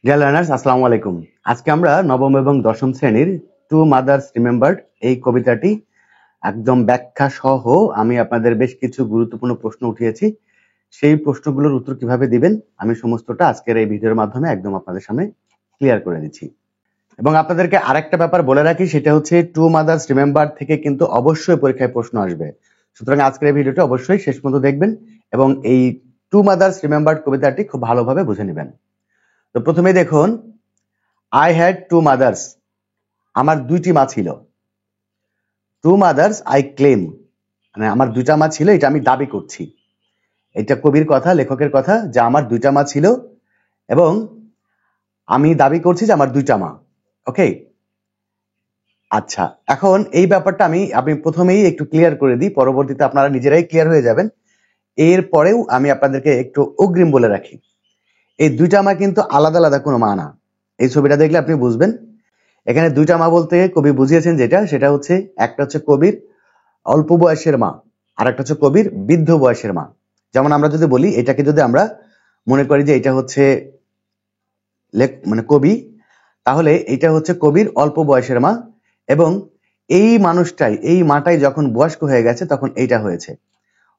Dear learners, আসসালামু আলাইকুম। আজকে আমরা নবম এবং দশম শ্রেণীর টু মাদার্স রিমেম্বার্ড এই কবিতাটি একদম ব্যাখ্যা সহ আমি আপনাদের বেশ কিছু গুরুত্বপূর্ণ প্রশ্ন উঠিয়েছি। সেই প্রশ্নগুলোর উত্তর কিভাবে দিবেন আমি সমস্তটা আজকের এই ভিডিওর মাধ্যমে একদম আপনাদের সামনে ক্লিয়ার করে দিচ্ছি। এবং আপনাদেরকে আরেকটা ব্যাপার বলে রাখি, সেটা হচ্ছে টু মাদার্স রিমেম্বার্ড থেকে কিন্তু অবশ্যই পরীক্ষায় প্রশ্ন আসবে। সুতরাং আজকের এই ভিডিওটা অবশ্যই শেষ পর্যন্ত দেখবেন এবং এই টু মাদার্স রিমেম্বার্ড কবিতাটি খুব ভালোভাবে বুঝে নেবেন। তো প্রথমেই দেখুন, I had two mothers. আমার দুইটি মা ছিল। Two mothers I claim, মানে আমার দুইটা মা ছিল, এটা আমি দাবি করছি। এটা কবির কথা, লেখকের কথা, যে আমার দুইটা মা ছিল এবং আমি দাবি করছি যে আমার দুইটা মা। ওকে, আচ্ছা, এখন এই ব্যাপারটা আমি প্রথমেই একটু ক্লিয়ার করে দিই, পরবর্তীতে আপনারা নিজেরাই ক্লিয়ার হয়ে যাবেন। এরপরেও আমি আপনাদেরকে একটু অগ্রিম বলে রাখি, এই দুইটা মা কিন্তু আলাদা আলাদা কোনো মা না। এই ছবিটা দেখলে আপনি বুঝবেন। এখানে দুইটা মা বলতে কবি বুঝিয়েছেন সেটা হচ্ছে, একটা হচ্ছে কবির অল্প বয়সের মা আর একটা হচ্ছে কবির বৃদ্ধ বয়সের মা। যেমন আমরা যদি বলি, এটাকে যদি আমরা মনে করি যে এটা হচ্ছে মানে কবি, তাহলে এটা হচ্ছে কবির অল্প বয়সের মা এবং এই মানুষটাই, এই মাটাই যখন বয়স্ক হয়ে গেছে তখন এইটা হয়েছে।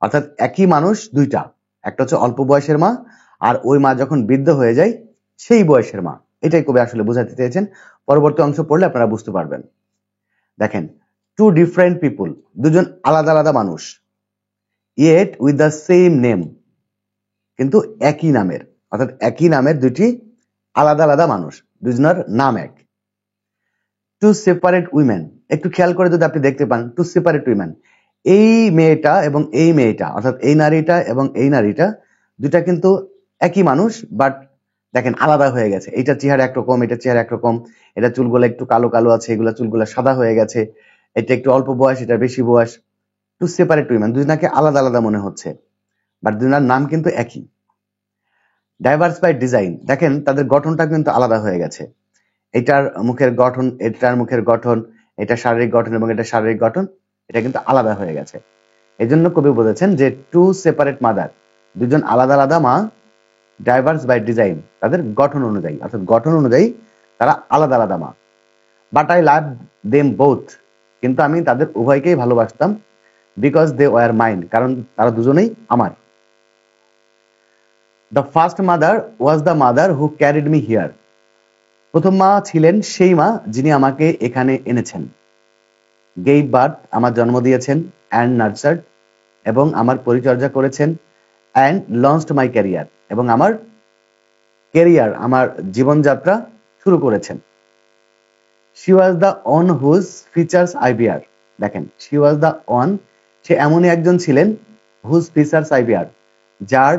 অর্থাৎ একই মানুষ দুইটা, একটা হচ্ছে অল্প বয়সের মা আর ওই মা যখন বৃদ্ধ হয়ে যায় সেই বয়সের মা। এটাই কবি আসলে বোঝাতে চেয়েছেন। পরবর্তী অংশ পড়লে আপনারা বুঝতে পারবেন। দেখেন, টু ডিফারেন্ট পিপুল, দুজন আলাদা আলাদা মানুষ, yet with the same name, কিন্তু একই নামের, অর্থাৎ একই নামের দুইটি আলাদা আলাদা মানুষ, দুজনের নাম এক। টু সেপারেট উইমেন, একটু খেয়াল করে যদি আপনি দেখতে পান, টু সেপারেট উইমেন, এই মেয়েটা এবং এই মেয়েটা, অর্থাৎ এই নারীটা এবং এই নারীটা দুইটা কিন্তু একই মানুষ, বাট দেখেন আলাদা হয়ে গেছে। এইটা চেহারা একরকম, এটা চেহারা একরকম, এটা চুলগুলো একটু কালো কালো আছে, এগুলা চুলগুলো সাদা হয়ে গেছে, এটা একটু অল্প বয়স, এটা বেশি বয়স। টু সেপারেট উইমেন, দুজনাকে আলাদা আলাদা মনে হচ্ছে, বাট দুজনার নাম কিন্তু একই। ডাইভার্স বাই ডিজাইন, দেখেন তাদের গঠনটা কিন্তু আলাদা হয়ে গেছে। এটার মুখের গঠন, এটার মুখের গঠন, এটা শারীরিক গঠন এবং এটা শারীরিক গঠন, এটা কিন্তু আলাদা হয়ে গেছে। এই জন্য কবি বলেছেন যে টু সেপারেট মাদার, দুজন আলাদা আলাদা মা, ডাইভার্স বাই ডিজাইন, তাদের গঠন অনুযায়ী, অর্থাৎ গঠন অনুযায়ী তারা আলাদা আলাদা মা। But I love them both, কিন্তু আমি তাদের উভয়কেই ভালোবাসতাম, বিকজ দে ওয়ার মাইন, কারণ তারা দুজনেই আমার। The first mother was the mother who carried me here, প্রথম মা ছিলেন সেই মা যিনি আমাকে এখানে এনেছেন। গেভ বার্থ, আমার জন্ম দিয়েছেন, অ্যান্ড নার্চার্ড, এবং আমার পরিচর্যা করেছেন, অ্যান্ড লঞ্চড মাই ক্যারিয়ার, এবং আমার ক্যারিয়ার, আমার জীবনযাত্রা শুরু করেছেন। She was the one whose features I bear, দেখেন শি ওয়াজ দ্য অন, সে এমনই একজন ছিলেন, হুজ ফিচার্স আই বিয়ার, যার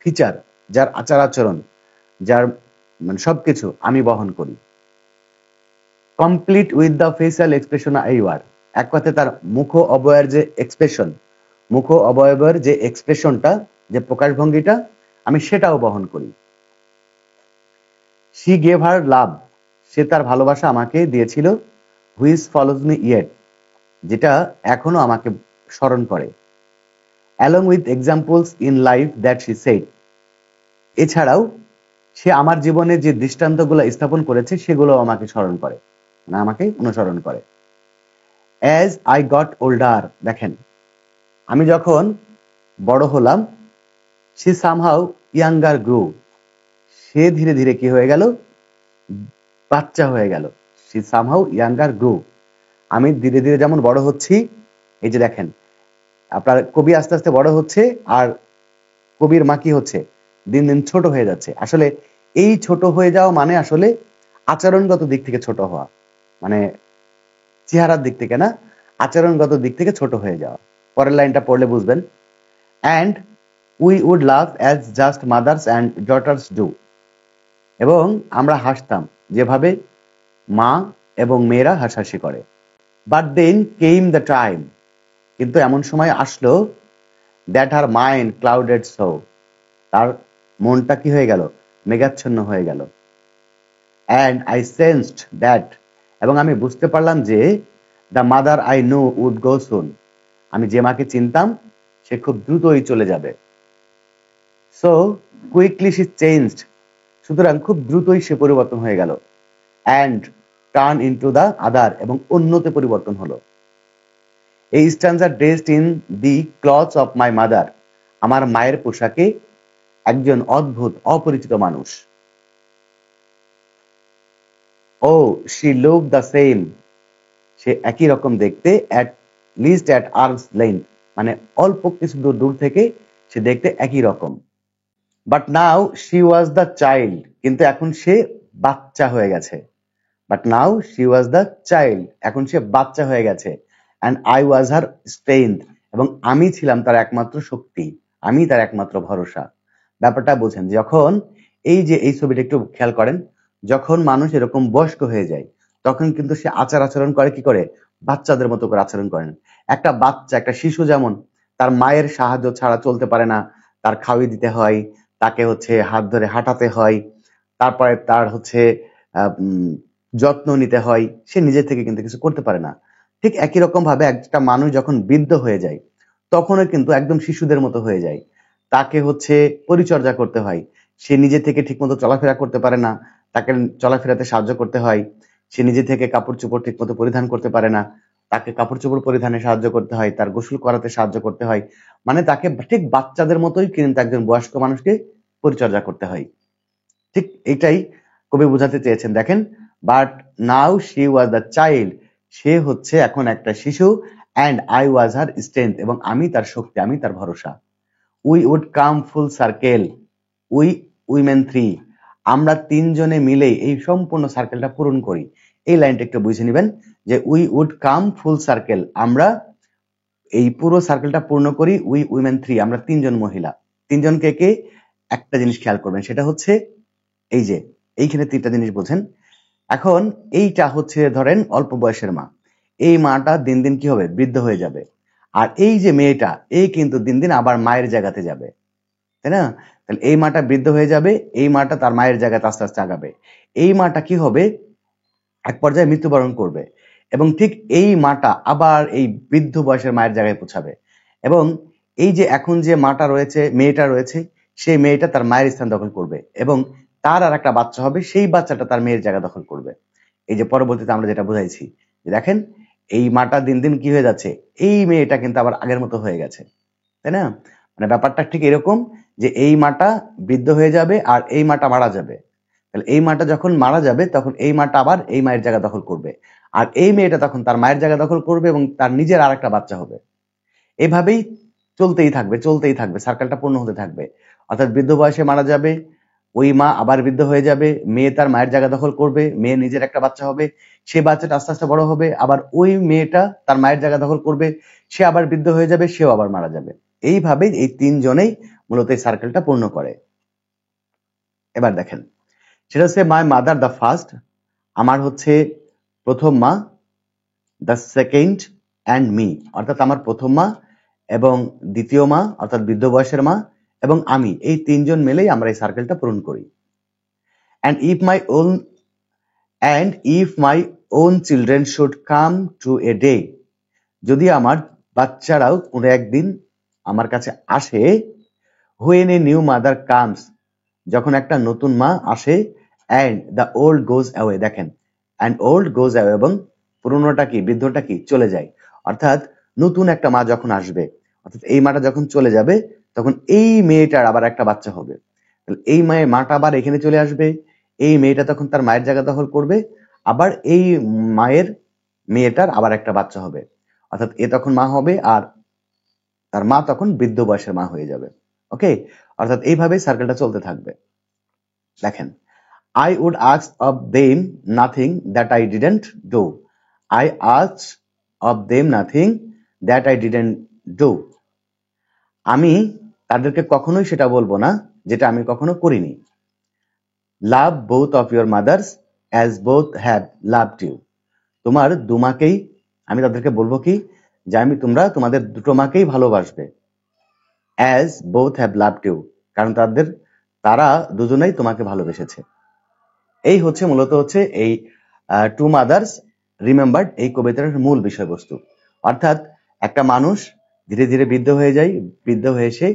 ফিচার, যার আচার আচরণ, যার মানে সবকিছু আমি বহন করি। Complete with the facial expression I were, এক কথায় তার মুখ অবয়বের যে এক্সপ্রেশন, মুখ অবয়বের যে এক্সপ্রেশনটা, যে প্রকাশভঙ্গিটা, আমি সেটাও বহন করি। শি গেভ হার লাভ, সে তার ভালোবাসা আমাকে দিয়েছিল, হুইচ ফলোজ মি ইয়েট, যেটা এখনো আমাকে স্মরণ করে। Along with examples in life that she said, এছাড়াও সে আমার জীবনে যে দৃষ্টান্তগুলো স্থাপন করেছে সেগুলো আমাকে স্মরণ করে, মানে আমাকে অনুসরণ করে। অ্যাজ আই গট ওল্ডার, দেখেন আমি যখন বড় হলাম, সে সামহাউ ইয়াঙ্গার গ্রো, সে ধীরে ধীরে কি হয়ে গেল, বাচ্চা হয়ে গেল। সে সামহাউ ইয়াঙ্গার গ্রো, আমি ধীরে ধীরে যেমন বড় হচ্ছি, এই যে দেখেন আপনার কবি আস্তে আস্তে বড় হচ্ছে আর কবির মা কি হচ্ছে, দিন দিন ছোট হয়ে যাচ্ছে। আসলে এই ছোট হয়ে যাওয়া মানে আসলে আচরণগত দিক থেকে ছোট হওয়া, মানে চেহারার দিক থেকে না, আচরণগত দিক থেকে ছোট হয়ে যাওয়া। পরের লাইনটা পড়লে বুঝবেন। And we would love as just mothers and daughters do, এবং আমরা হাসতাম যেভাবে মা এবং মেয়েরা হাসাহাসি করে। But then came the time, কিন্তু এমন সময় আসলো, that her mind clouded so, তার মনটা কি হয়ে গেল, মেঘাচ্ছন্ন হয়ে গেল। অ্যান্ড আই সেন্সড দ্যাট, এবং আমি বুঝতে পারলাম যে the mother I know would go soon, আমি যে মাকে চিনতাম সে খুব দ্রুতই চলে যাবে। সো কুইকলি শি চেঞ্জড, সুতরাং খুব দ্রুতই সে পরিবর্তন হয়ে গেল। And turn into the other, এবং অন্যতে পরিবর্তন হলো। এই stranger dressed in the clothes of my mother, আমার মায়ের পোশাকে একজন অদ্ভুত অপরিচিত মানুষ। ও শি লুক দ্য সেম, সে একই রকম দেখতে, at least at arms length, মানে অল্প কিছু দূর দূর থেকে সে দেখতে একই রকম। But now she was the child, কিন্তু এখন সে বাচ্চা হয়ে গেছে। But now she was the child, এখন সে বাচ্চা হয়ে গেছে। And I was her strength, এবং আমি ছিলাম তার একমাত্র শক্তি, আমি তার একমাত্র ভরসা। ব্যাপারটা বোঝেন, যখন এই যে এই ছবিটা একটু খেয়াল করেন, যখন মানুষ এরকম বয়স্ক হয়ে যায় তখন কিন্তু সে আচার আচরণ করে কি করে, বাচ্চাদের মতো করে আচরণ করেন। একটা বাচ্চা, একটা শিশু যেমন তার মায়ের সাহায্য ছাড়া চলতে পারে না, তার খাওয়ি দিতে হয়, তাকে হাত ধরে হাঁটাতে হয়, তারপরে তার যত্ন নিতে হয়, সে নিজে থেকে কিন্তু কিছু করতে পারে না। ঠিক একই রকম ভাবে একটা মানুষ যখন বৃদ্ধ হয়ে যায় তখনও কিন্তু একদম শিশুদের মতো হয়ে যায়। তাকে পরিচর্যা করতে হয়, সে নিজে থেকে ঠিকমতো চলাফেরা করতে পারে না, তাকে চলাফেরাতে সাহায্য করতে হয়। সে নিজে থেকে কাপড় চোপড় ঠিকমতো পরিধান করতে পারে না, তাকে কাপড় চোপড় পরিধানে সাহায্য করতে হয়, তার গোসল করাতে সাহায্য করতে হয়। মানে তাকে ঠিক বাচ্চাদের মতোই কিন্তু একজন বয়স্ক মানুষকে পরিচর্যা করতে হয়। ঠিক এটাই কবি বোঝাতে চেয়েছেন। দেখেন, but now she was the child, সে এখন একটা শিশু। And I was her strength, এবং আমি তার শক্তি, আমি তার ভরসা। We would come full circle, we women three, আমরা তিনজনে মিলেই এই সম্পূর্ণ সার্কেলটা পূরণ করি। এই লাইনটা একটু বুঝে নেবেন যে we would come full circle, আমরা এই পুরো সার্কেলটা পূর্ণ করি। উই উইমেন থ্রি, আমরা তিনজন মহিলা। তিনজনকে কে, একটা জিনিস খেয়াল করবেন, সেটা এই যে এইখানে তিনটা জিনিস বোঝেন। এখন এইটা ধরেন অল্প বয়সের মা, এই মাটা দিন দিন কি হবে, বৃদ্ধ হয়ে যাবে। আর এই যে মেয়েটা, এই কিন্তু দিন দিন আবার মায়ের জায়গাতে যাবে, তাই না? তাহলে এই মাটা বৃদ্ধ হয়ে যাবে, এই মাটা তার মায়ের জায়গাতে আস্তে আস্তে আগাবে। এই মাটা কি হবে, এক পর্যায়ে মৃত্যুবরণ করবে, এবং ঠিক এই মাটা আবার এই বৃদ্ধ বয়সের মায়ের জায়গায় পৌঁছাবে। এবং এই যে এখন যে মাটা রয়েছে, মেয়েটা রয়েছে, সেই মেয়েটা তার মায়ের স্থান দখল করবে, এবং তার আর একটা বাচ্চা হবে, সেই বাচ্চাটা তার মেয়ের জায়গা দখল করবে। এই যে পরবর্তীতে আমরা যেটা বুঝাইছি, যে দেখেন এই মাটা দিন দিন কি হয়ে যাচ্ছে, এই মেয়েটা কিন্তু আবার আগের মতো হয়ে গেছে, তাই না? মানে ব্যাপারটা ঠিক এরকম যে এই মাটা বৃদ্ধ হয়ে যাবে আর এই মাটা মারা যাবে। তাহলে এই মাটা যখন মারা যাবে তখন এই মাটা আবার এই মায়ের জায়গা দখল করবে, আর এই মেয়েটা তখন তার মায়ের জায়গা দখল করবে এবং তার নিজের আর একটা বাচ্চা হবে। এভাবেই চলতেই থাকবে, চলতেই থাকবে, সার্কেলটা পূর্ণ হতে থাকবে। অর্থাৎ বৃদ্ধ বয়সে মারা যাবে, ওই মা আবার বৃদ্ধ হয়ে যাবে, মেয়ে তার মায়ের জায়গা দখল করবে, মেয়ে নিজের একটা বাচ্চা হবে, সে বাচ্চাটা আস্তে আস্তে বড় হবে, আবার ওই মেয়েটা তার মায়ের জায়গা দখল করবে, সে আবার বৃদ্ধ হয়ে যাবে, সেও আবার মারা যাবে। এইভাবেই এই তিনজনেই মূলত এই সার্কেলটা পূর্ণ করে। এবার দেখেন, সেটা মাই মাদার দ্য ফার্স্ট, আমার প্রথম মা, দ্য সেকেন্ড অ্যান্ড মি, অর্থাৎ আমার প্রথম মা এবং দ্বিতীয় মা অর্থাৎ বৃদ্ধ বয়সের মা এবং আমি, এই তিনজন মিলেই আমরা এই সার্কেলটা পূরণ করি। And if my own children should come to a day, যদি আমার বাচ্চারাও কোনো একদিন আমার কাছে আসে, when a new mother comes, যখন একটা নতুন মা আসে, and the old goes away, দেখেন and old goes away, এবং পুরনোটা কি, বৃদ্ধটা কি, চলে যায়। অর্থাৎ নতুন একটা মা যখন আসবে, অর্থাৎ এই মাটা যখন চলে যাবে, তখন এই মেয়েটার আবার একটা বাচ্চা হবে। তাহলে এই মাটা আবার এখানে চলে আসবে, এই মেয়েটা তখন তার মায়ের জায়গা দখল করবে, আবার এই মায়ের মেয়েটার আবার একটা বাচ্চা হবে। অর্থাৎ এ তখন মা হবে আর তার মা তখন বৃদ্ধ বয়সের মা হয়ে যাবে। ওকে, অর্থাৎ এইভাবে সার্কেলটা চলতে থাকবে। দেখেন, I would ask of them nothing that I didn't do. I asked of them nothing that I didn't do. আমি তাদেরকে কখনোই সেটা বলবো না যেটা আমি কখনো করিনি। Love both of your mothers as both have loved you. তোমার দুমাকেই আমি তাদেরকে বলবো কি, যে তোমাদের দুটো মাকেই ভালোবাসবে। As both have loved you, কারণ তারা দুজনেই তোমাকে ভালোবেসেছে। এই মূলত এই টু মাদার্স রিমেম্বার্ড, এই কবিতার মূল বিষয়বস্তু। অর্থাৎ একটা মানুষ ধীরে ধীরে বৃদ্ধ হয়ে যায়, বৃদ্ধ হয়ে সে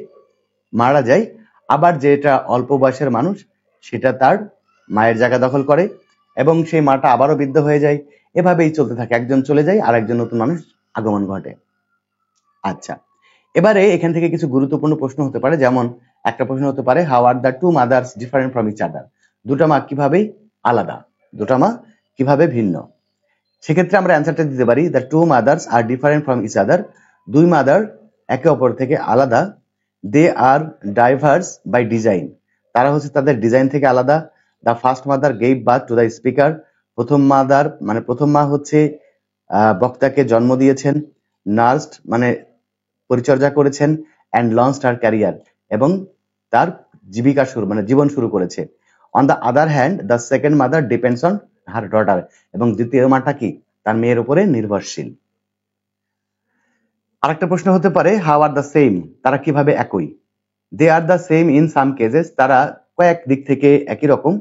মারা যায়, আবার যেটা অল্প বয়সের মানুষ সেটা তার মায়ের জায়গা দখল করে এবং সেই মাটা আবারও বৃদ্ধ হয়ে যায়। এভাবেই চলতে থাকে, একজন চলে যায় আর একজন নতুন মানুষ আগমন ঘটে। আচ্ছা, এবারে এখান থেকে কিছু গুরুত্বপূর্ণ প্রশ্ন হতে পারে, যেমন একটা প্রশ্ন হতে পারে, how are the two mothers different from each other? দুটা মা কিভাবে আলাদা, দুটা মা কিভাবে ভিন্ন? সেক্ষেত্রে আমরা অ্যান্সারটা দিতে পারি, the two mothers are different from each other. দুই মাদার একে অপর থেকে আলাদা। They are diverse by design, তারা হচ্ছে তাদের ডিজাইন থেকে আলাদা। The first mother gave birth to the speaker, প্রথম মাদার মানে প্রথম মা হচ্ছে বক্তাকে জন্ম দিয়েছেন। নার্সড মানে পরিচর্যা করেছেন। অ্যান্ড লঞ্চড হার ক্যারিয়ার, এবং তার জীবিকা শুরু মানে জীবন শুরু করেছে। On the other hand the second mother depends on her daughter, এবং দ্বিতীয় মাটা কি তার মেয়ের উপরে নির্ভরশীল। আরেকটা প্রশ্ন হতে পারে, হাউ আর দ্য সেম, তারা কিভাবে একই? They are the same in some cases, তারা কয়েক দিক থেকে একই রকম।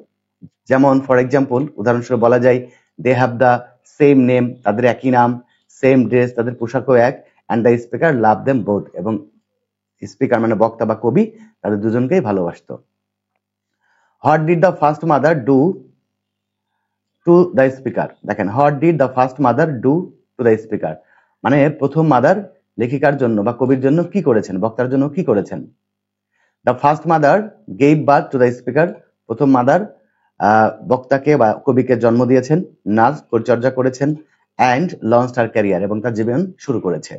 যেমন ফর এক্সাম্পল, উদাহরণস্বরূপ বলা যায়, they have the same name, তাদের একই নাম। সেম ড্রেস, তাদের পোশাকও এক। And the speaker love them both, এবং স্পিকার মানে বক্তা বা কবি তাদের দুজনকেই ভালোবাসতো। What did the first mother do to the speaker? দেখেন, what did the first mother do to the speaker মানে প্রথম মাদার লেখিকার জন্য বা কবির জন্য কি করেছেন, বক্তার জন্য কি করেছেন। The first mother gave birth to the speaker, প্রথম মাদার বক্তাকে বা কবিকে জন্ম দিয়েছেন। নার্স পরিচর্যা করেছেন। অ্যান্ড লঞ্চড হার ক্যারিয়ার, এবং তার জীবন শুরু করেছে।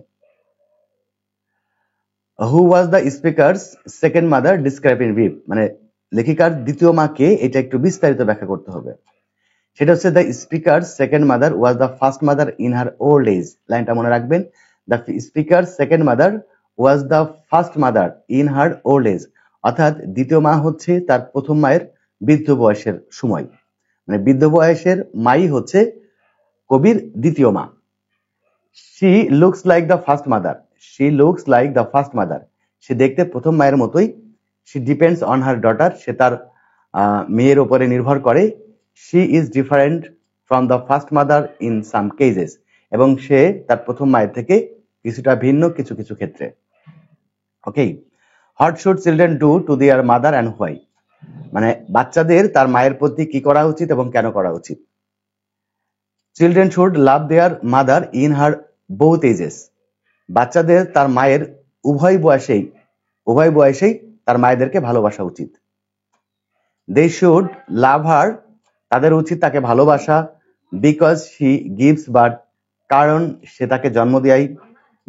Who was the speaker's second mother describe in brief, মানে লেখিকার দ্বিতীয় মাকে এটা একটু বিস্তারিত ব্যাখ্যা করতে হবে। সেটা হচ্ছে, the speaker second mother was the first mother in her old age. লাইনটা মনে রাখবেন, the speaker second mother was the first mother in her old age, অর্থাৎ দ্বিতীয় মা হচ্ছে তার প্রথম মায়ের বৃদ্ধ বয়সের সময়, মানে বৃদ্ধ বয়সের মাই হচ্ছে কবির দ্বিতীয় মা। She looks like the first mother, she looks like the first mother, সে দেখতে প্রথম মায়ের মতোই। She depends on her daughter, সে তার মেয়ের উপরে নির্ভর করে। She is different from the first mother in some cases, এবং সে তার প্রথম মায়ের থেকে কিছুটা ভিন্ন কিছু কিছু ক্ষেত্রে। Okay, what should children do to their mother and why, মানে বাচ্চাদের তার মায়ের প্রতি কি করা উচিত এবং কেন করা উচিত। Children should love their mother in her both ages, বাচ্চাদের তার মায়ের উভয় বয়সেই তার মায়েদেরকে ভালোবাসা উচিত। দে শুড লাভ হার, তাদের উচিত তাকে ভালোবাসা। বিকজ শি গিভস বার্থ, কারণ সে তাকে জন্ম দেয়।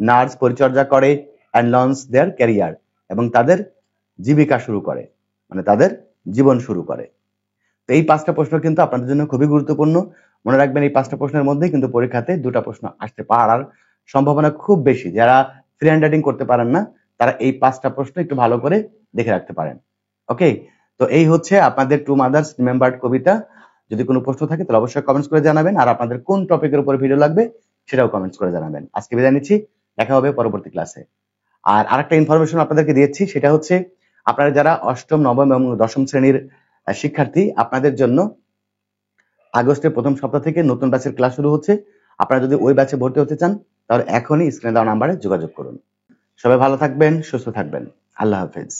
নার্স পরিচর্যা করে। অ্যান্ড লঞ্চ দেয়ার ক্যারিয়ার, এবং তাদের জীবিকা শুরু করে মানে তাদের জীবন শুরু করে। তো এই পাঁচটা প্রশ্ন কিন্তু আপনাদের জন্য খুবই গুরুত্বপূর্ণ। মনে রাখবেন, এই পাঁচটা প্রশ্নের মধ্যে কিন্তু পরীক্ষাতে দুটা প্রশ্ন আসতে পারার সম্ভাবনা খুব বেশি। যারা ফ্রি হ্যান্ড রাইটিং করতে পারেন না, তারা এই পাঁচটা প্রশ্ন একটু ভালো করে দেখে রাখতে পারেন। ওকে, তো এই হচ্ছে আপনাদের টু মাদার্স রিমেম্বার্ড কবিতা। যদি কোনো প্রশ্ন থাকে তাহলে অবশ্যই কমেন্টস করে জানাবেন, আর আপনাদের কোন টপিকের উপর ভিডিও লাগবে সেটাও কমেন্টস করে জানাবেন। আজকে বিদায় নিচ্ছি, দেখা হবে পরবর্তী ক্লাসে। আর আরেকটা ইনফরমেশন আপনাদেরকে দিয়েছি, সেটা হচ্ছে আপনারা যারা অষ্টম, নবম এবং দশম শ্রেণীর শিক্ষার্থী, আপনাদের জন্য আগস্টের প্রথম সপ্তাহ থেকে নতুন ব্যাচের ক্লাস শুরু হচ্ছে। আপনারা যদি ওই ব্যাচে ভর্তি হতে চান তাহলে এখনই স্ক্রিনে দেওয়া নাম্বারে যোগাযোগ করুন। সবাই ভালো থাকবেন, সুস্থ থাকবেন। আল্লাহ হাফেজ।